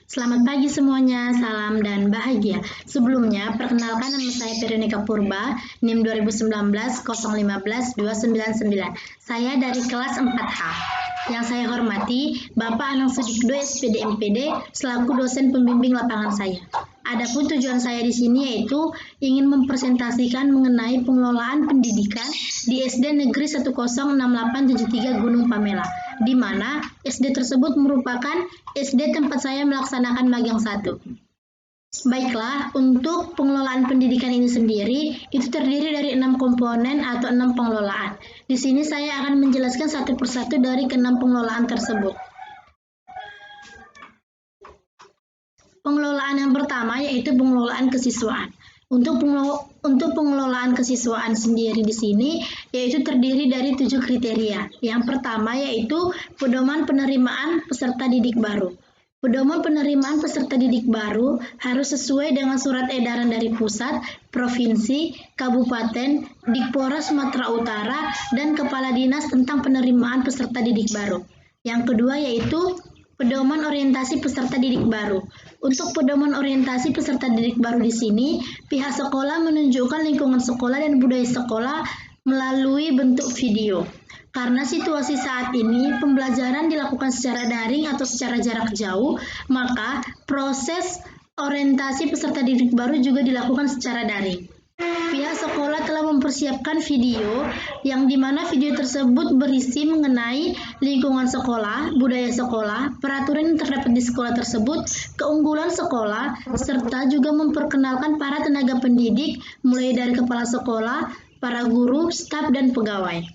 Selamat pagi semuanya, salam dan bahagia. Sebelumnya, perkenalkan nama saya Veronica Purba, NIM 2019 015 299. Saya dari kelas 4H. Yang saya hormati, Bapak Anang Sudikdo, SPD MPD, selaku dosen pembimbing lapangan saya. Adapun tujuan saya di sini yaitu ingin mempresentasikan mengenai pengelolaan pendidikan di SD Negeri 106873 Gunung Pamela, di mana SD tersebut merupakan SD tempat saya melaksanakan magang 1. Baiklah, untuk pengelolaan pendidikan ini sendiri, itu terdiri dari 6 komponen atau 6 pengelolaan. Di sini saya akan menjelaskan satu persatu dari ke-6 pengelolaan tersebut. Pengelolaan yang pertama yaitu pengelolaan kesiswaan. Untuk pengelolaan kesiswaan sendiri di sini yaitu terdiri dari 7 kriteria. Yang pertama yaitu pedoman penerimaan peserta didik baru. Pedoman penerimaan peserta didik baru harus sesuai dengan surat edaran dari pusat, provinsi, kabupaten, Dikpora Sumatera Utara, dan Kepala Dinas tentang penerimaan peserta didik baru. Yang kedua yaitu pedoman orientasi peserta didik baru. Untuk pedoman orientasi peserta didik baru di sini, pihak sekolah menunjukkan lingkungan sekolah dan budaya sekolah melalui bentuk video. Karena situasi saat ini pembelajaran dilakukan secara daring atau secara jarak jauh, maka proses orientasi peserta didik baru juga dilakukan secara daring. Pihak sekolah telah mempersiapkan video yang dimana video tersebut berisi mengenai lingkungan sekolah, budaya sekolah, peraturan yang terdapat di sekolah tersebut, keunggulan sekolah, serta juga memperkenalkan para tenaga pendidik mulai dari kepala sekolah, para guru, staf, dan pegawai.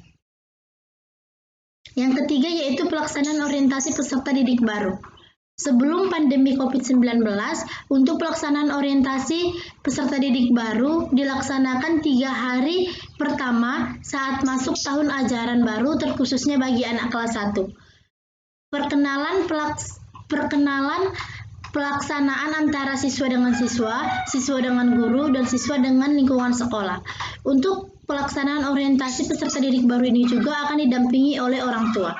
Yang ketiga yaitu pelaksanaan orientasi peserta didik baru. Sebelum pandemi COVID-19, untuk pelaksanaan orientasi peserta didik baru dilaksanakan 3 hari pertama saat masuk tahun ajaran baru terkhususnya bagi anak kelas 1. Perkenalan pelaksanaan antara siswa dengan siswa dengan guru, dan siswa dengan lingkungan sekolah. Untuk pelaksanaan orientasi peserta didik baru ini juga akan didampingi oleh orang tua.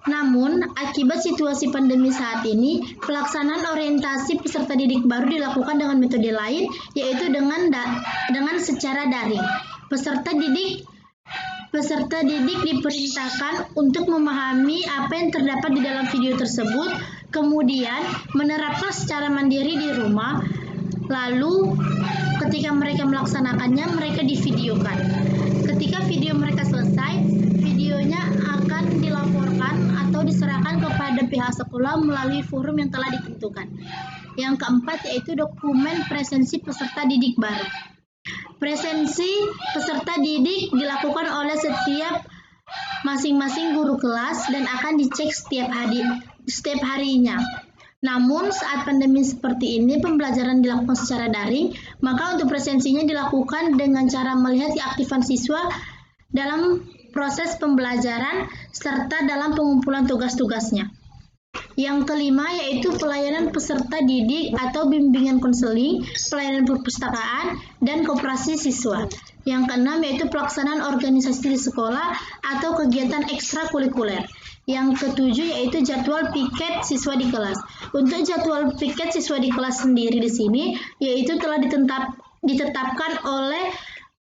Namun, akibat situasi pandemi saat ini, pelaksanaan orientasi peserta didik baru dilakukan dengan metode lain, yaitu dengan secara daring. Peserta didik diperintahkan untuk memahami apa yang terdapat di dalam video tersebut, kemudian menerapkan secara mandiri di rumah, lalu ketika mereka melaksanakannya, mereka divideokan. Ketika video mereka selesai, videonya akan dilaporkan atau diserahkan kepada pihak sekolah melalui forum yang telah ditentukan. Yang keempat yaitu dokumen presensi peserta didik baru. Presensi peserta didik dilakukan oleh setiap masing-masing guru kelas dan akan dicek setiap harinya. Namun saat pandemi seperti ini pembelajaran dilakukan secara daring, maka untuk presensinya dilakukan dengan cara melihat keaktifan siswa dalam proses pembelajaran serta dalam pengumpulan tugas-tugasnya. Yang kelima yaitu pelayanan peserta didik atau bimbingan konseling, pelayanan perpustakaan, dan koperasi siswa. Yang keenam yaitu pelaksanaan organisasi di sekolah atau kegiatan ekstrakurikuler. Yang ketujuh yaitu jadwal piket siswa di kelas. Untuk jadwal piket siswa di kelas sendiri di sini yaitu telah ditetapkan oleh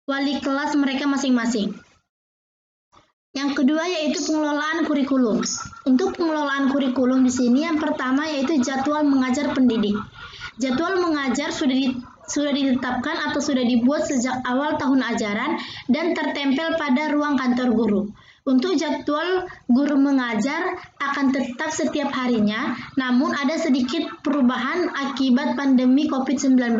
wali kelas mereka masing-masing. Yang kedua yaitu pengelolaan kurikulum. Untuk pengelolaan kurikulum di sini yang pertama yaitu jadwal mengajar pendidik. Jadwal mengajar sudah ditetapkan atau sudah dibuat sejak awal tahun ajaran dan tertempel pada ruang kantor guru. Untuk jadwal guru mengajar akan tetap setiap harinya, namun ada sedikit perubahan akibat pandemi COVID-19.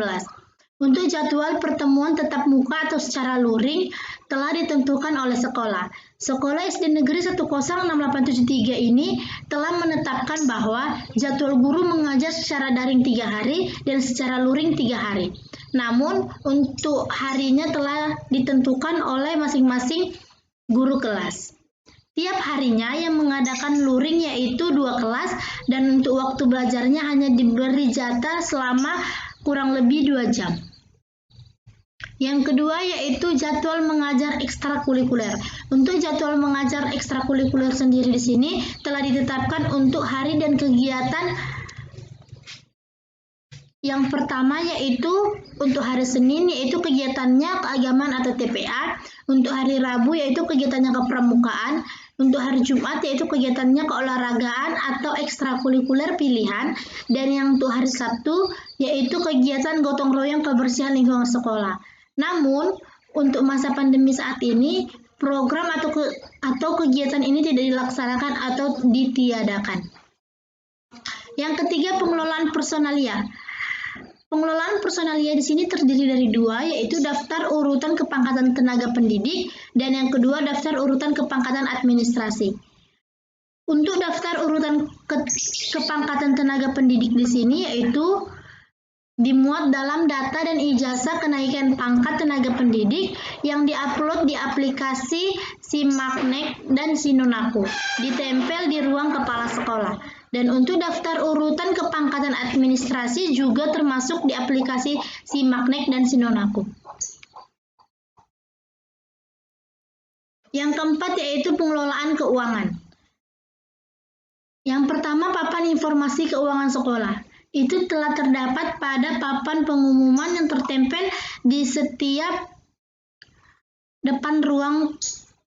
Untuk jadwal pertemuan tatap muka atau secara luring telah ditentukan oleh sekolah. Sekolah SD Negeri 106873 ini telah menetapkan bahwa jadwal guru mengajar secara daring 3 hari dan secara luring 3 hari. Namun untuk harinya telah ditentukan oleh masing-masing guru kelas. Tiap harinya yang mengadakan luring yaitu 2 kelas dan untuk waktu belajarnya hanya diberi jatah selama kurang lebih 2 jam. Yang kedua yaitu jadwal mengajar ekstrakurikuler. Untuk jadwal mengajar ekstrakurikuler sendiri di sini telah ditetapkan untuk hari dan kegiatan Yang pertama yaitu untuk hari Senin yaitu kegiatannya keagamaan atau TPA, untuk hari Rabu yaitu kegiatannya kepramukaan, untuk hari Jumat yaitu kegiatannya keolahragaan atau ekstrakurikuler pilihan, dan yang untuk hari Sabtu yaitu kegiatan gotong royong kebersihan lingkungan sekolah. Namun, untuk masa pandemi saat ini, program atau kegiatan ini tidak dilaksanakan atau ditiadakan. Yang ketiga, pengelolaan personalia. Pengelolaan personalia di sini terdiri dari dua, yaitu daftar urutan kepangkatan tenaga pendidik dan yang kedua daftar urutan kepangkatan administrasi. Untuk daftar urutan kepangkatan tenaga pendidik di sini yaitu dimuat dalam data dan ijazah kenaikan pangkat tenaga pendidik yang diupload di aplikasi SIMAKNEK dan SINONAKU, ditempel di ruang kepala sekolah. Dan untuk daftar urutan kepangkatan administrasi juga termasuk di aplikasi SIMAKNEK dan SINONAKU. Yang keempat yaitu pengelolaan keuangan. Yang pertama, papan informasi keuangan sekolah. Itu telah terdapat pada papan pengumuman yang tertempel di setiap depan ruang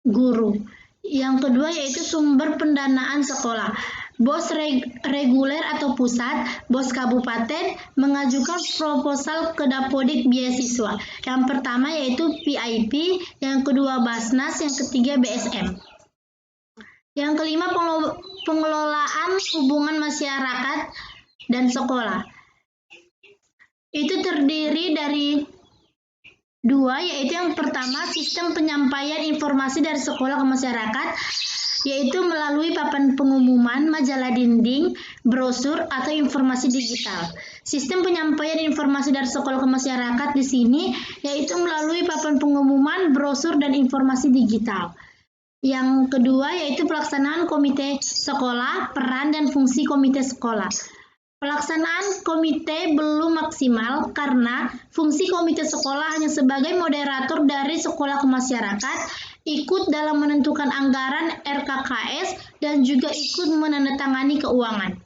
guru. Yang kedua yaitu sumber pendanaan sekolah. BOS reguler atau pusat, BOS kabupaten mengajukan proposal ke Dapodik beasiswa. Yang pertama yaitu PIP, yang kedua Basnas, yang ketiga BSM. Yang kelima pengelolaan hubungan masyarakat dan sekolah. Itu terdiri dari dua, yaitu yang pertama sistem penyampaian informasi dari sekolah ke masyarakat, yaitu melalui papan pengumuman, majalah dinding, brosur, atau informasi digital. Sistem penyampaian informasi dari sekolah ke masyarakat di sini yaitu melalui papan pengumuman, brosur, dan informasi digital. Yang kedua yaitu pelaksanaan komite sekolah, peran dan fungsi komite sekolah. Pelaksanaan komite belum maksimal karena fungsi komite sekolah hanya sebagai moderator dari sekolah ke masyarakat, ikut dalam menentukan anggaran RKKS, dan juga ikut menandatangani keuangan.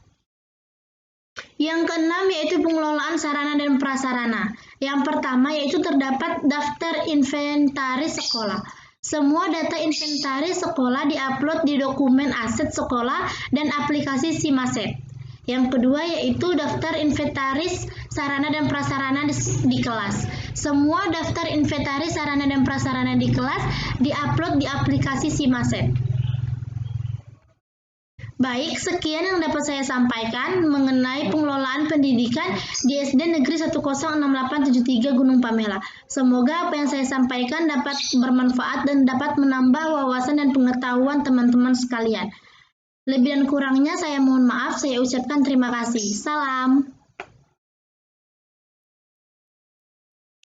Yang keenam yaitu pengelolaan sarana dan prasarana. Yang pertama yaitu terdapat daftar inventaris sekolah. Semua data inventaris sekolah diupload di dokumen aset sekolah dan aplikasi SIMASET. Yang kedua yaitu daftar inventaris sarana dan prasarana di kelas. Semua daftar inventaris sarana dan prasarana di kelas diupload di aplikasi SIMASET. Baik, sekian yang dapat saya sampaikan mengenai pengelolaan pendidikan di SD Negeri 106873 Gunung Pamela. Semoga apa yang saya sampaikan dapat bermanfaat dan dapat menambah wawasan dan pengetahuan teman-teman sekalian. Lebih dan kurangnya saya mohon maaf, saya ucapkan terima kasih. Salam.